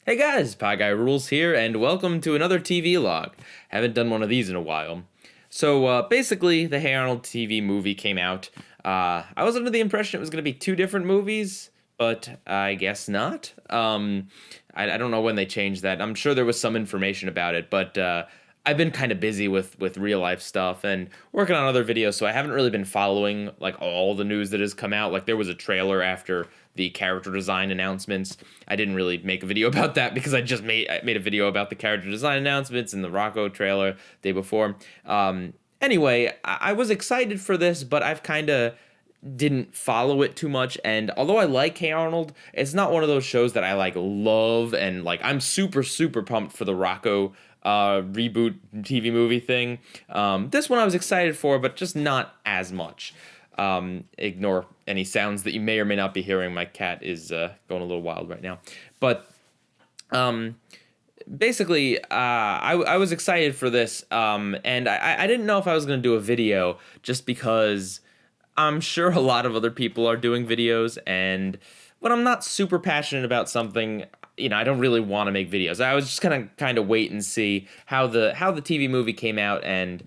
Hey guys, PIEGUYRULZ here, and welcome to another TV log. Haven't done one of these in a while. So basically, the Hey Arnold TV movie came out. I was under the impression it was going to be two different movies, but I guess not. I don't know when they changed that. I'm sure there was some information about it, but I've been kind of busy with real life stuff and working on other videos, so I haven't really been following like all the news that has come out. Like there was a trailer after the character design announcements. I didn't really make a video about that because I made a video about the character design announcements and the Rocco trailer the day before. Anyway, I was excited for this, but I've kind of didn't follow it too much, and although I like Hey Arnold, it's not one of those shows that I like love, and like I'm super pumped for the Rocco reboot TV movie thing. This one I was excited for, but just not as much. Ignore any sounds that you may or may not be hearing. My cat is going a little wild right now. But basically, I was excited for this, and I didn't know if I was going to do a video just because I'm sure a lot of other people are doing videos, and when I'm not super passionate about something, I don't really want to make videos. I was just gonna kind of wait and see how the TV movie came out, and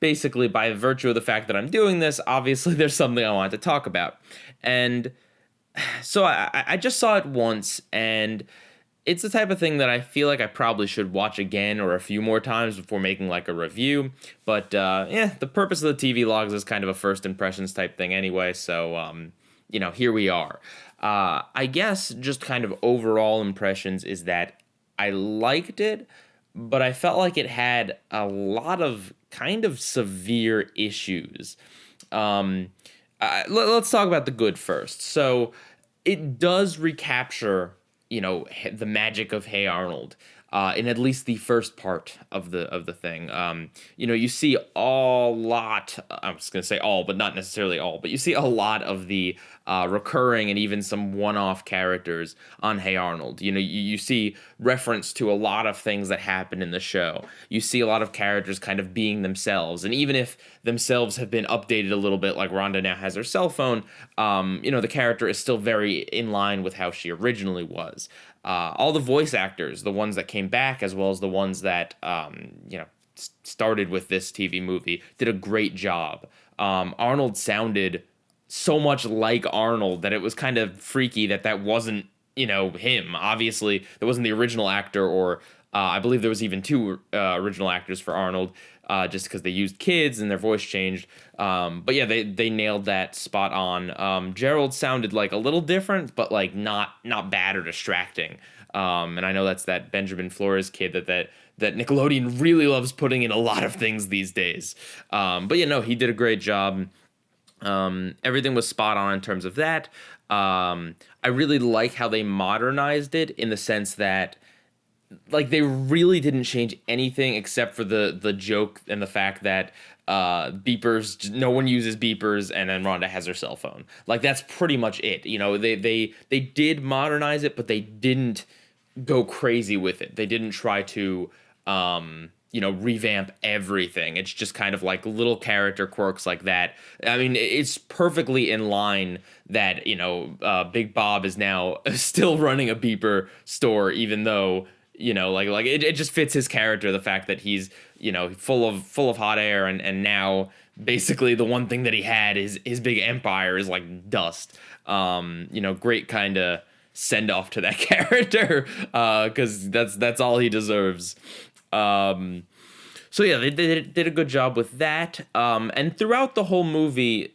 basically by virtue of the fact that I'm doing this, obviously there's something I wanted to talk about. And so I just saw it once, and it's the type of thing that I feel like I probably should watch again or a few more times before making like a review. But yeah, the purpose of the TV logs is kind of a first impressions type thing anyway. So here we are. I guess just kind of overall impressions is that I liked it, but I felt like it had a lot of kind of severe issues. Let's talk about the good first. So it does recapture, the magic of Hey Arnold. In at least the first part of the thing, you see a lot. I was gonna say all, but not necessarily all. But you see a lot of the recurring and even some one-off characters on Hey Arnold. You see reference to a lot of things that happen in the show. You see a lot of characters kind of being themselves, and even if themselves have been updated a little bit, like Rhonda now has her cell phone, the character is still very in line with how she originally was. All the voice actors, the ones that came back as well as the ones that started with this TV movie, did a great job. Arnold sounded so much like Arnold that it was kind of freaky that wasn't him. Obviously, there wasn't the original actor, or I believe there was even two original actors for Arnold, just because they used kids and their voice changed. But yeah, they nailed that spot on. Gerald sounded like a little different, but like not bad or distracting. And I know that's that Benjamin Flores kid that Nickelodeon really loves putting in a lot of things these days. But he did a great job. Everything was spot on in terms of that. I really like how they modernized it in the sense that, like, they really didn't change anything except for the joke and the fact that beepers, no one uses beepers, and then Rhonda has her cell phone. Like, that's pretty much it. They did modernize it, but they didn't go crazy with it. They didn't try to revamp everything. It's just kind of like little character quirks like that. I mean, it's perfectly in line that Big Bob is now still running a beeper store, even though it just fits his character, the fact that he's full of hot air, and now basically the one thing that he had is his big empire is like dust. Great kind of send off to that character, because that's all he deserves. So yeah, they did a good job with that. And throughout the whole movie,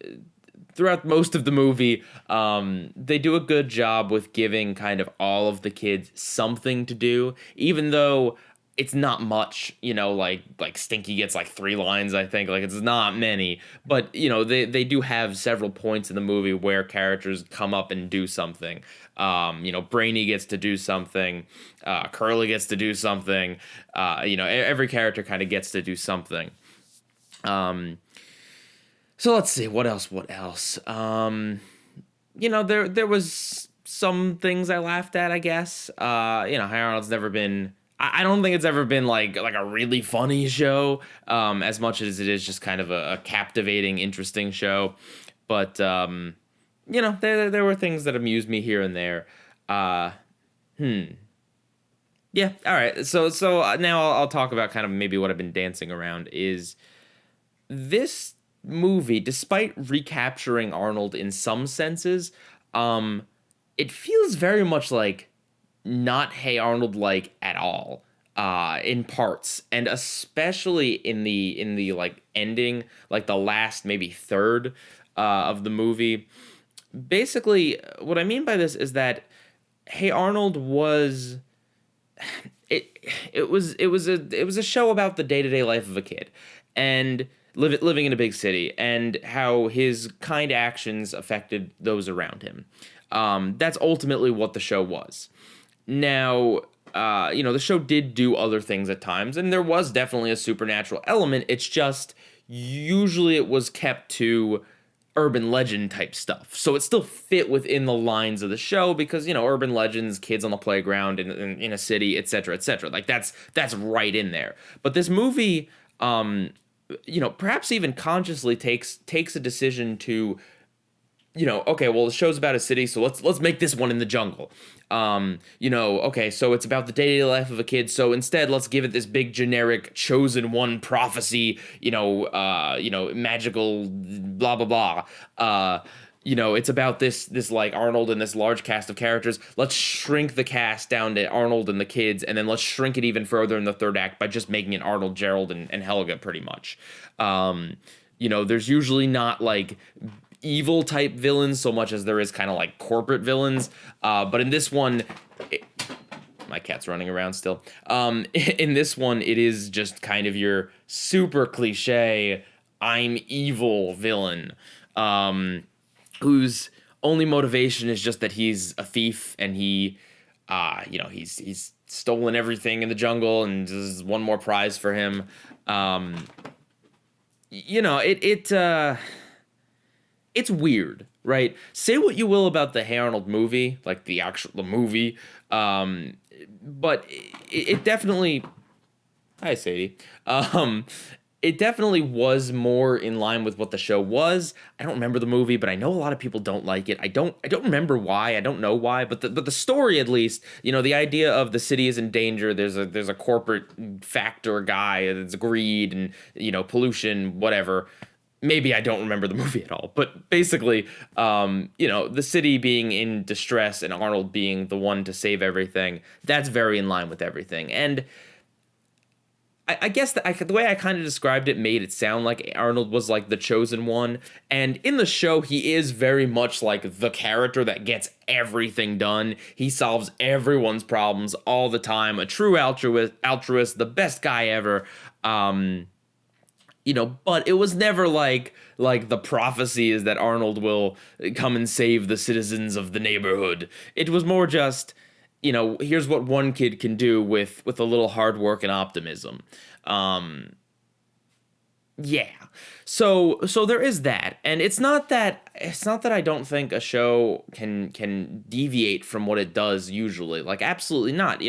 throughout most of the movie, they do a good job with giving kind of all of the kids something to do, even though it's not much. Like Stinky gets like 3 lines, I think. Like, it's not many, but they do have several points in the movie where characters come up and do something. Brainy gets to do something, Curly gets to do something. Every character kind of gets to do something. So let's see, what else? There was some things I laughed at, I guess. Hey Arnold's never been. I don't think it's ever been like a really funny show, as much as it is just kind of a captivating, interesting show. But there were things that amused me here and there. Yeah. All right. So now I'll talk about kind of maybe what I've been dancing around is this movie, despite recapturing Arnold in some senses, um, it feels very much like not Hey Arnold like at all. In parts, and especially in the like ending, like the last maybe third of the movie. Basically, what I mean by this is that Hey Arnold was it it was a show about the day-to-day life of a kid and living in a big city and how his kind actions affected those around him. That's ultimately what the show was. Now, the show did do other things at times, and there was definitely a supernatural element. It's just usually it was kept to urban legend type stuff. So it still fit within the lines of the show because, urban legends, kids on the playground in a city, et cetera, et cetera. Like that's right in there. But this movie, perhaps even consciously takes a decision to, okay, well, the show's about a city, so let's make this one in the jungle. Okay, so it's about the day-to-day life of a kid, so instead let's give it this big generic chosen one prophecy, magical blah blah blah. It's about this like Arnold and this large cast of characters. Let's shrink the cast down to Arnold and the kids, and then let's shrink it even further in the third act by just making it Arnold, Gerald, and Helga, pretty much. There's usually not like evil type villains so much as there is kind of like corporate villains. But in this one, my cat's running around still. In this one, it is just kind of your super cliche, I'm evil villain, whose only motivation is just that he's a thief and he's stolen everything in the jungle and this is one more prize for him. It's weird, right? Say what you will about the Hey Arnold movie, like the movie, but it definitely. Hi, Sadie. It definitely was more in line with what the show was. I don't remember the movie, but I know a lot of people don't like it. I don't remember why. I don't know why, but the story at least, the idea of the city is in danger. There's a corporate factor guy that's greed and pollution, whatever. Maybe I don't remember the movie at all, but basically, the city being in distress and Arnold being the one to save everything, that's very in line with everything. And I guess the way I kind of described it made it sound like Arnold was like the chosen one. And in the show, he is very much like the character that gets everything done. He solves everyone's problems all the time, a true altruist, the best guy ever. But it was never like the prophecy is that Arnold will come and save the citizens of the neighborhood. It was more just, here's what one kid can do with a little hard work and optimism. Yeah. So there is that. And it's not that I don't think a show can deviate from what it does usually. Like absolutely not.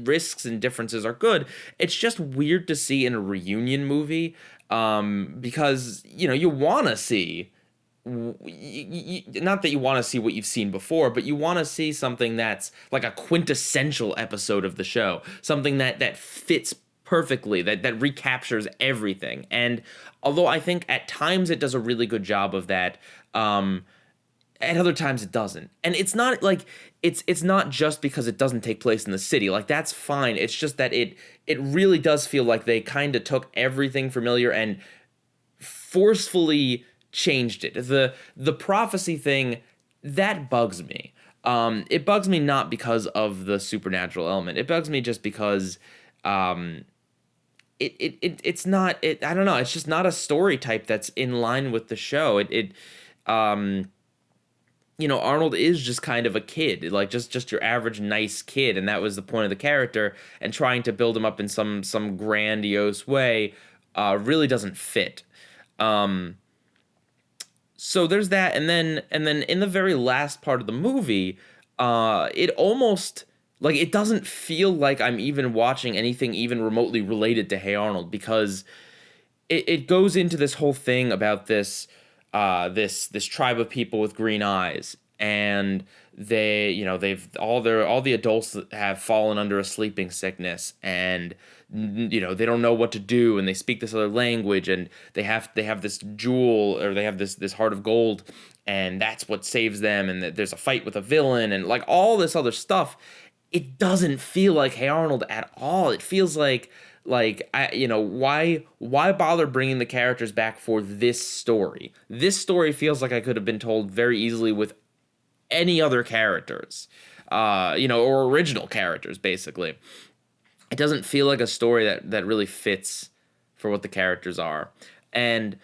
Risks and differences are good. It's just weird to see in a reunion movie. Because you want to see, not that you want to see what you've seen before, but you want to see something that's like a quintessential episode of the show, something that fits perfectly, that recaptures everything. And although I think at times it does a really good job of that, at other times it doesn't. And it's not like it's not just because it doesn't take place in the city. Like that's fine. It's just that it really does feel like they kind of took everything familiar and forcefully changed it. The prophecy thing, that bugs me. It bugs me not because of the supernatural element. It bugs me just because it's not I don't know, it's just not a story type that's in line with the show. Arnold is just kind of a kid, like just your average nice kid, and that was the point of the character. And trying to build him up in some grandiose way really doesn't fit. So there's that, and then in the very last part of the movie, it almost like it doesn't feel like I'm even watching anything even remotely related to Hey Arnold, because it goes into this whole thing about this tribe of people with green eyes, and all the adults have fallen under a sleeping sickness, and they don't know what to do, and they speak this other language, and they have this jewel, or they have this heart of gold, and that's what saves them, and there's a fight with a villain, and like all this other stuff. It doesn't feel like Hey Arnold at all. It feels like why bother bringing the characters back for this story? This story feels like I could have been told very easily with any other characters, or original characters, basically. It doesn't feel like a story that really fits for what the characters are. And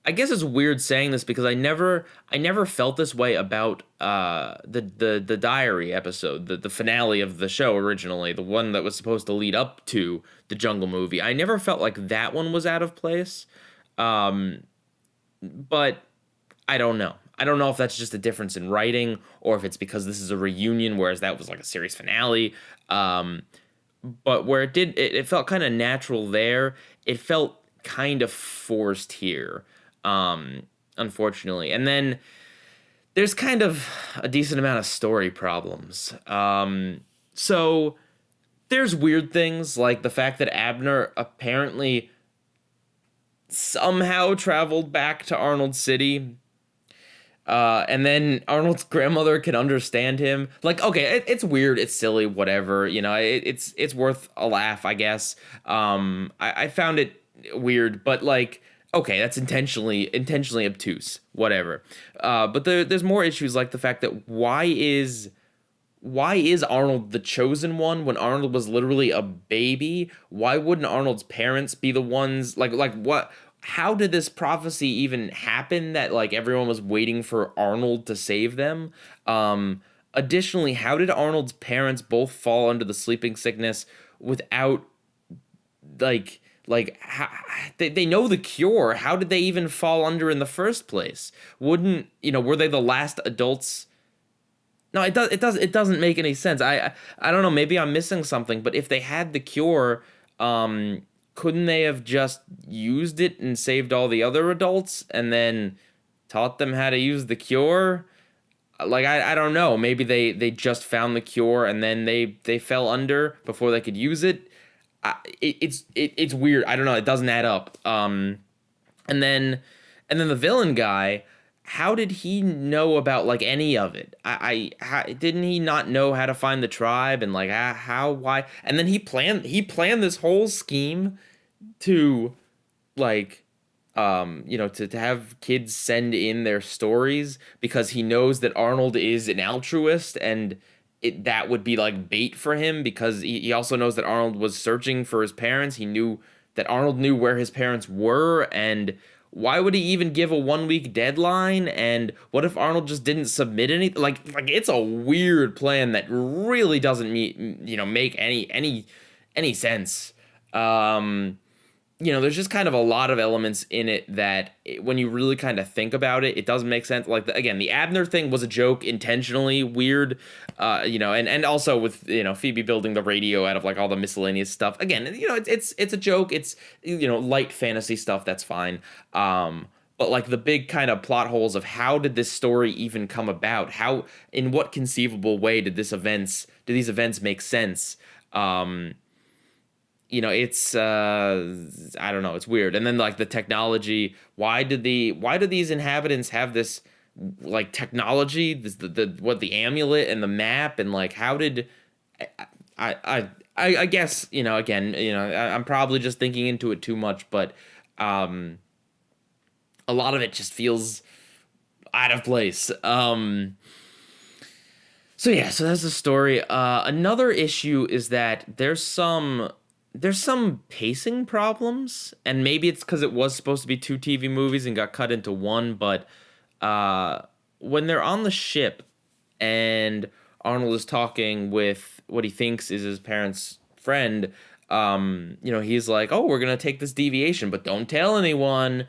I guess it's weird saying this because I never felt this way about the diary episode, the finale of the show originally, the one that was supposed to lead up to the Jungle movie. I never felt like that one was out of place, but I don't know. I don't know if that's just a difference in writing or if it's because this is a reunion, whereas that was like a series finale. But where it felt kind of natural there. It felt kind of forced here, unfortunately. And then there's kind of a decent amount of story problems. So there's weird things like the fact that Abner apparently somehow traveled back to Arnold City. And then Arnold's grandmother can understand him. Like, okay, it's weird, it's silly, whatever. It's worth a laugh, I guess. I found it weird, but like, okay, that's intentionally obtuse, whatever. But there's more issues, like the fact that why is Arnold the chosen one when Arnold was literally a baby? Why wouldn't Arnold's parents be the ones, like what? How did this prophecy even happen that like everyone was waiting for Arnold to save them? Additionally, how did Arnold's parents both fall under the sleeping sickness without how, they know the cure? How did they even fall under in the first place? Wouldn't, were they the last adults? No, it doesn't make any sense. I don't know, maybe I'm missing something, but if they had the cure, couldn't they have just used it and saved all the other adults and then taught them how to use the cure? Like, I don't know. Maybe they just found the cure and then they fell under before they could use it. It's weird. I don't know. It doesn't add up. And then the villain guy, how did he know about like any of it? Didn't he not know how to find the tribe and like why? And then he planned this whole scheme to like to have kids send in their stories because he knows that Arnold is an altruist, and that would be like bait for him because he also knows that Arnold was searching for his parents. He knew that Arnold knew where his parents were, and why would he even give a 1 week deadline? And what if Arnold just didn't submit anything? Like it's a weird plan that really doesn't make any sense. There's just kind of a lot of elements in it that when you really kind of think about it, it doesn't make sense. Like, again, the Abner thing was a joke, intentionally weird, and also with, Phoebe building the radio out of like all the miscellaneous stuff. Again, it's a joke. It's, light fantasy stuff. That's fine. But like the big kind of plot holes of how did this story even come about? In what conceivable way did these events make sense? It's I don't know, it's weird. And then like the technology, why do these inhabitants have this like technology, the amulet and the map, and like how did I guess, again, I'm probably just thinking into it too much, but a lot of it just feels out of place. So that's the story. Another issue is that there's some pacing problems, and maybe it's because it was supposed to be 2 TV movies and got cut into one, but when they're on the ship and Arnold is talking with what he thinks is his parents' friend, he's like, oh, we're going to take this deviation, but don't tell anyone.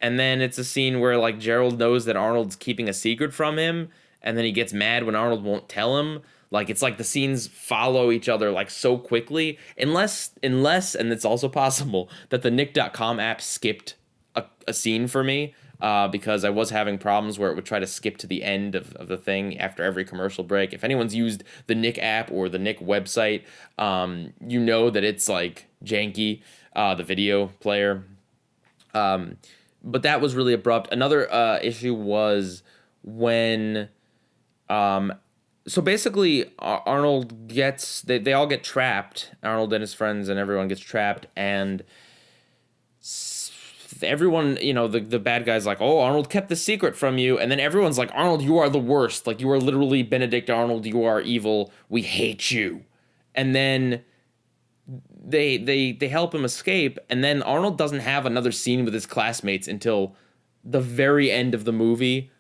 And then it's a scene where like Gerald knows that Arnold's keeping a secret from him, and then he gets mad when Arnold won't tell him. Like, it's like the scenes follow each other like so quickly, unless, and it's also possible that the Nick.com app skipped a scene for me. because I was having problems where it would try to skip to the end of the thing after every commercial break. If anyone's used the Nick app or the Nick website, you know that it's like janky, the video player. But that was really abrupt. Another issue was when so basically Arnold gets they all get trapped. Arnold and his friends and everyone gets trapped, and everyone, the bad guy's like, oh, Arnold kept the secret from you, and then everyone's like, Arnold, you are the worst, like you are literally Benedict Arnold, you are evil, we hate you. And then they help him escape, and then Arnold doesn't have another scene with his classmates until the very end of the movie,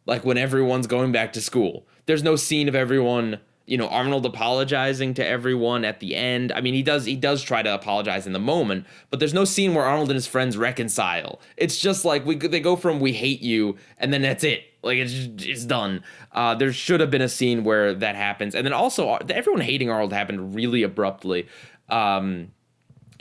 like when everyone's going back to school. There's no scene of everyone, Arnold apologizing to everyone at the end. I mean, he does try to apologize in the moment, but there's no scene where Arnold and his friends reconcile. It's just like they go from we hate you, and then that's it. Like it's done. There should have been a scene where that happens, and then also everyone hating Arnold happened really abruptly.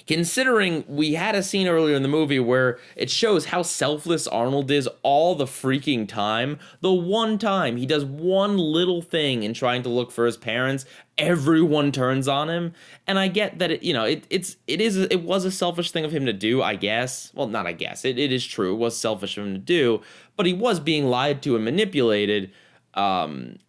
Considering we had a scene earlier in the movie where it shows how selfless Arnold is all the freaking time. The one time he does one little thing in trying to look for his parents, everyone turns on him. And I get that it was a selfish thing of him to do, I guess. Well, not I guess. It is true. It was selfish of him to do, but he was being lied to and manipulated. And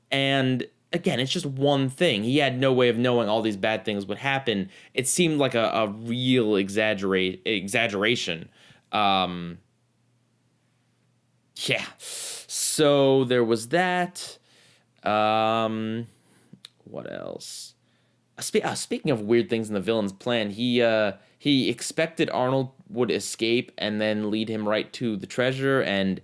again, it's just one thing. He had no way of knowing all these bad things would happen. It seemed like a real exaggeration. Yeah. So there was that. What else? Speaking of weird things in the villain's plan, he expected Arnold would escape and then lead him right to the treasure, and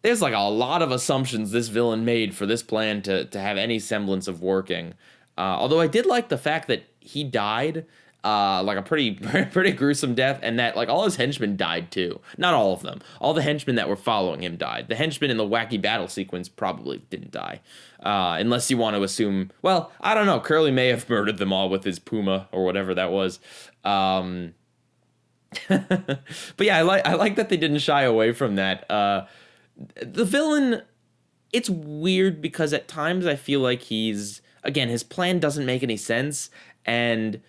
there's like a lot of assumptions this villain made for this plan to have any semblance of working. Although I did like the fact that he died like a pretty gruesome death, and that like all his henchmen died too. Not all of them. All the henchmen that were following him died. The henchmen in the wacky battle sequence probably didn't die. Unless you want to assume, well, I don't know, Curly may have murdered them all with his puma or whatever that was. But yeah, I like that they didn't shy away from that. The villain, it's weird because at times I feel like his plan doesn't make any sense, and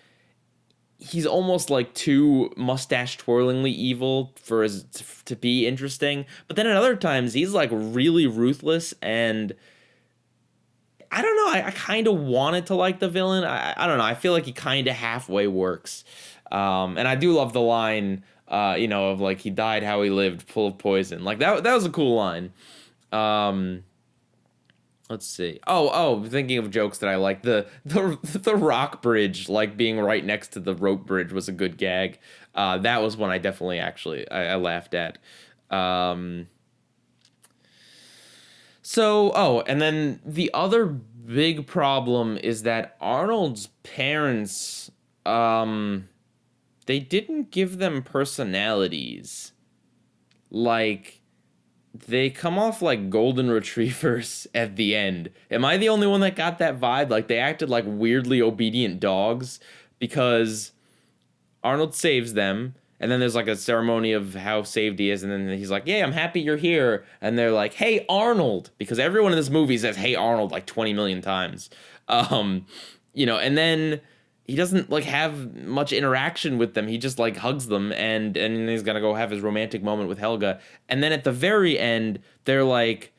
he's almost like too mustache twirlingly evil to be interesting. But then at other times he's like really ruthless, and I don't know, I kind of wanted to like the villain. I don't know, I feel like he kind of halfway works. And I do love the line, of like he died how he lived, full of poison. Like that was a cool line. Let's see. Thinking of jokes that I like, the rock bridge, like being right next to the rope bridge, was a good gag. That was one I definitely I laughed at. And then the other big problem is that Arnold's parents, they didn't give them personalities. Like, they come off like golden retrievers at the end. Am I the only one that got that vibe? Like, they acted like weirdly obedient dogs because Arnold saves them, and then there's like a ceremony of how saved he is, and then he's like, yeah, I'm happy you're here. And they're like, hey, Arnold, because everyone in this movie says, hey, Arnold, like 20 million times. And then he doesn't like have much interaction with them. He just like hugs them, and he's gonna go have his romantic moment with Helga. And then at the very end, they're like,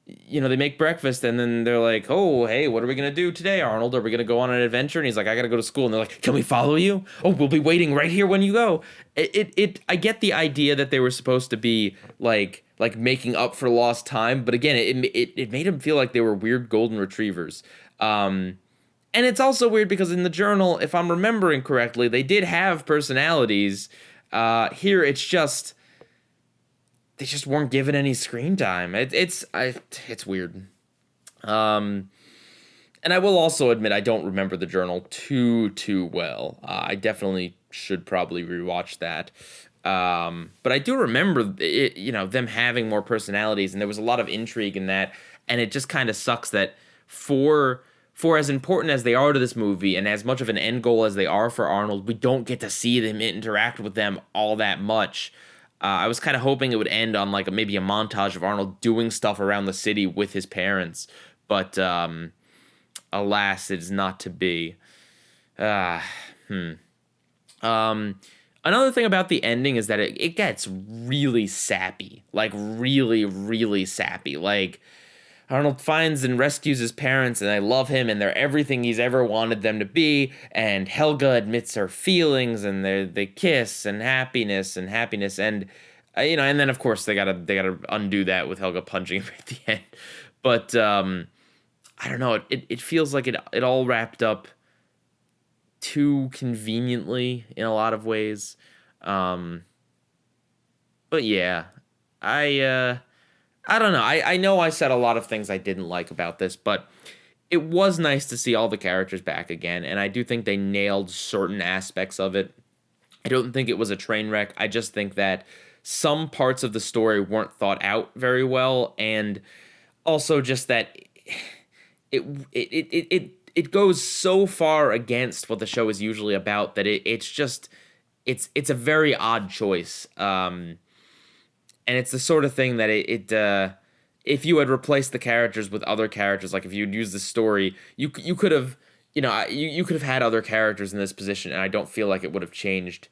they make breakfast, and then they're like, oh, hey, what are we gonna do today, Arnold? Are we gonna go on an adventure? And he's like, I gotta go to school. And they're like, can we follow you? Oh, we'll be waiting right here when you go. I get the idea that they were supposed to be like making up for lost time, but again, it made him feel like they were weird golden retrievers. And it's also weird because in the journal, if I'm remembering correctly, they did have personalities. Here, it's just they just weren't given any screen time. It's weird. And I will also admit I don't remember the journal too well. I definitely should probably rewatch that. But I do remember it, them having more personalities, and there was a lot of intrigue in that. And it just kind of sucks that for as important as they are to this movie and as much of an end goal as they are for Arnold, we don't get to see them interact with them all that much. I was kind of hoping it would end on like maybe a montage of Arnold doing stuff around the city with his parents, but alas, it is not to be. Uh, hmm. Another thing about the ending is that it gets really sappy, like really, really sappy. Like Arnold finds and rescues his parents, and they love him, and they're everything he's ever wanted them to be. And Helga admits her feelings, and they kiss, and happiness, and and then of course they gotta undo that with Helga punching him at the end. But I don't know. It feels like it all wrapped up too conveniently in a lot of ways. Um, but yeah, I I don't know. I know I said a lot of things I didn't like about this, but it was nice to see all the characters back again, and I do think they nailed certain aspects of it. I don't think it was a train wreck. I just think that some parts of the story weren't thought out very well, and also just that it goes so far against what the show is usually about that it's a very odd choice. And it's the sort of thing that if you had replaced the characters with other characters, like if you'd used the story, you could have, you could have had other characters in this position, and I don't feel like it would have changed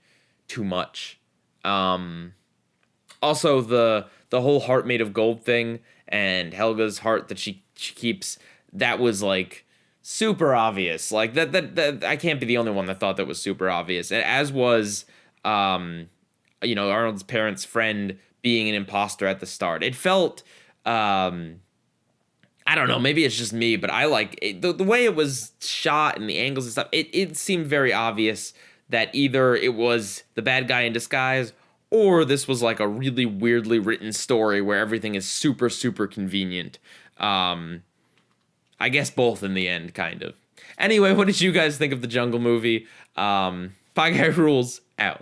too much. Also, the whole heart made of gold thing and Helga's heart that she keeps, that was like super obvious. Like that I can't be the only one that thought that was super obvious. And as was Arnold's parents' friend being an imposter at the start. It felt I don't know, maybe it's just me, but I like it, the way it was shot and the angles and stuff. It seemed very obvious that either it was the bad guy in disguise or this was like a really weirdly written story where everything is super, super convenient. I guess both in the end, kind of. Anyway, what did you guys think of the Jungle Movie? Pie Guy Rules out.